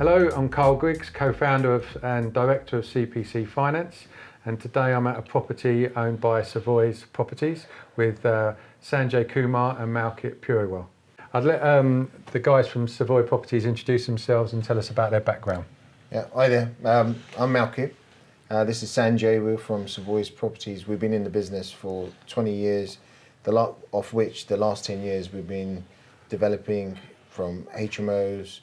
Hello, I'm Karl Griggs, co-founder and director of CPC Finance, and today I'm at a property owned by Savoy's Properties with Sanjay, Kumar and Malkit, Purewal. I'd let the guys from Savoy Properties introduce themselves and tell us about their background. Yeah, hi there. I'm Malkit. This is Sanjay. We're from Savoy's Properties. We've been in the business for 20 years, of which the last 10 years we've been developing from HMOs,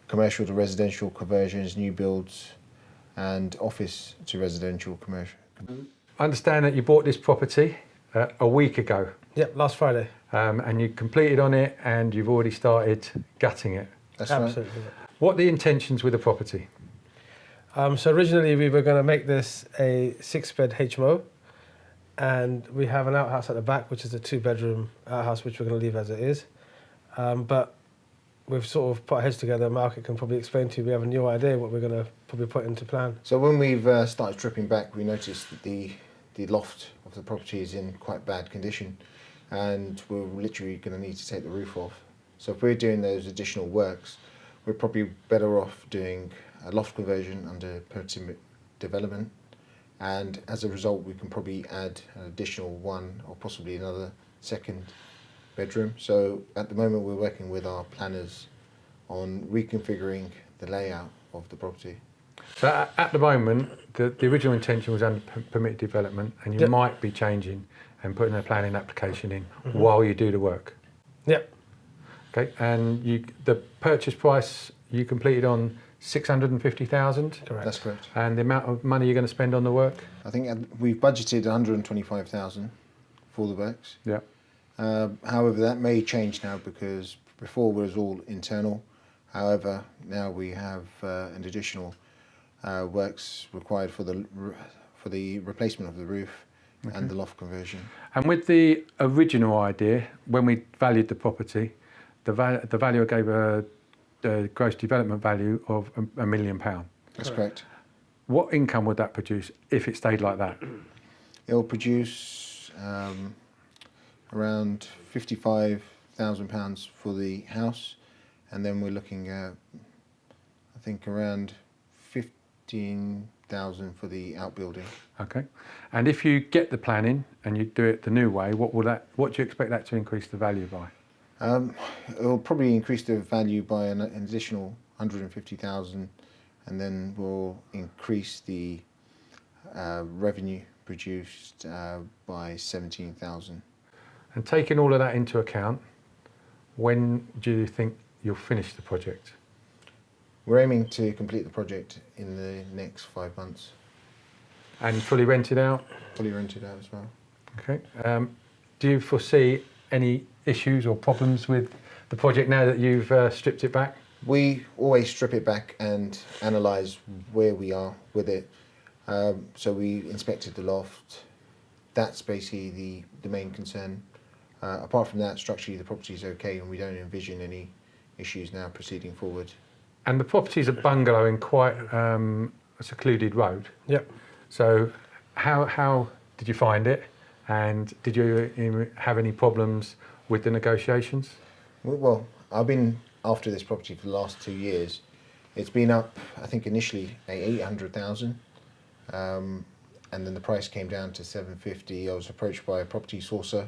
commercial to residential conversions, new builds, and office to residential commercial. I understand that you bought this property a week ago. Yep, last Friday. And you completed on it and you've already started gutting it. That's Absolutely. right. What are the intentions with the property? So originally we were going to make this a 6-bed HMO, and we have an outhouse at the back, which is a 2-bedroom outhouse, which we're going to leave as it is. But we've sort of put our heads together. Malkit can probably explain to you. We have a new idea what we're going to probably put into plan. So when we've started stripping back, we noticed that the loft of the property is in quite bad condition, and we're literally going to need to take the roof off. So if we're doing those additional works, we're probably better off doing a loft conversion under permitted development, and as a result we can probably add an additional one or possibly another second bedroom. So at the moment we're working with our planners on reconfiguring the layout of the property. So at the moment, the original intention was under permitted development, and you might be changing and putting a planning application in while you do the work. Yep. Okay, and the purchase price you completed on 650,000. Correct. That's correct. And the amount of money you're going to spend on the work? I think we've budgeted 125,000 for the works. Yeah. However, that may change now because before it was all internal. However, now we have an additional works required for the replacement of the roof and the loft conversion. And with the original idea, when we valued the property, the valuer gave a gross development value of £1 million. That's correct. What income would that produce if it stayed like that? It will produce around £55,000 for the house, and then we're looking at, I think, around 15,000 for the outbuilding. Okay. And if you get the planning and you do it the new way, what do you expect that to increase the value by? It will probably increase the value by an additional 150,000, and then we'll increase the revenue produced by 17,000. And taking all of that into account, when do you think you'll finish the project? We're aiming to complete the project in the next 5 months. And fully rented out? Fully rented out as well. Okay. Do you foresee any issues or problems with the project now that you've stripped it back? We always strip it back and analyse where we are with it. So we inspected the loft. That's basically the main concern. Apart from that, structurally the property is okay, and we don't envision any issues now proceeding forward. And the property is a bungalow in quite a secluded road. Yep. So how did you find it, and did you have any problems with the negotiations? Well, I've been after this property for the last 2 years. It's been up, I think, initially at 800,000, and then the price came down to 750. I was approached by a property sourcer,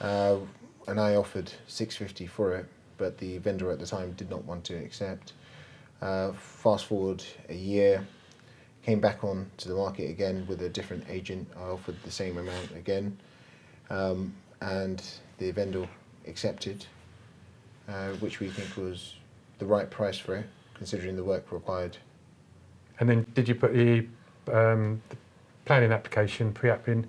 and I offered 650 for it, but the vendor at the time did not want to accept. Fast forward a year, came back on to the market again with a different agent. I offered the same amount again, and the vendor accepted, which we think was the right price for it, considering the work required. And then did you put the planning application, pre-app in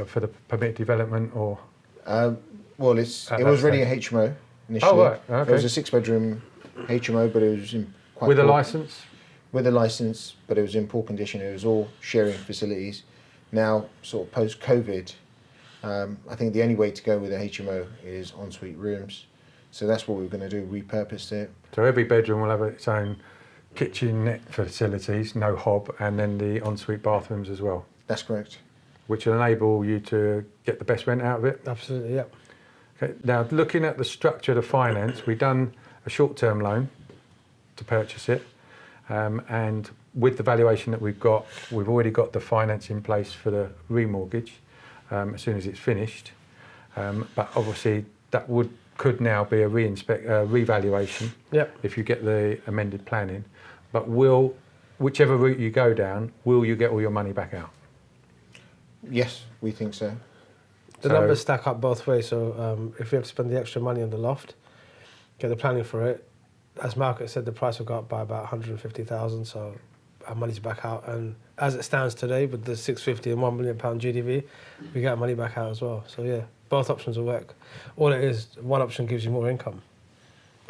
for the permit development, or? Well, it was really a HMO initially. Oh, right. Okay. It was a 6-bedroom HMO, but it was in quite with a poor, license? With a license, but it was in poor condition. It was all sharing facilities. Now, sort of post-COVID, I think the only way to go with a HMO is ensuite rooms. So that's what we're going to do, repurpose it. So every bedroom will have its own kitchenette facilities, no hob, and then the ensuite bathrooms as well. That's correct. Which will enable you to get the best rent out of it? Absolutely, yep. Okay. Now, looking at the structure of the finance, we've done a short-term loan to purchase it. And with the valuation that we've already got the finance in place for the remortgage as soon as it's finished. But obviously that could now be a revaluation if you get the amended planning. But whichever route you go down, will you get all your money back out? Yes, we think so. The numbers stack up both ways. So if we have to spend the extra money on the loft, get the planning for it, as Malkit said, the price will go up by about 150,000. So our money's back out. And as it stands today, with the 650 and £1 million GDV, we get our money back out as well. So yeah, both options will work. All it is, one option gives you more income.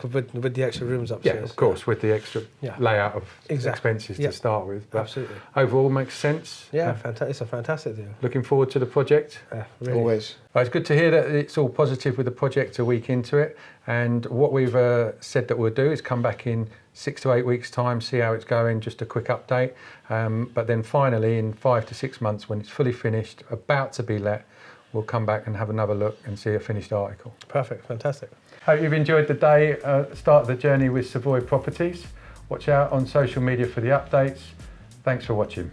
With the extra rooms upstairs. Yeah, of course, with the extra layout of expenses to start with. But absolutely. Overall, makes sense. Yeah, it's a fantastic deal. Looking forward to the project. Really. Always. It's good to hear that it's all positive with the project a week into it. And what we've said that we'll do is come back in 6 to 8 weeks' time, see how it's going, just a quick update. But then finally, in 5 to 6 months, when it's fully finished, about to be let, we'll come back and have another look and see a finished article. Perfect, fantastic. Hope you've enjoyed the day, start of the journey with Savoy Properties. Watch out on social media for the updates. Thanks for watching.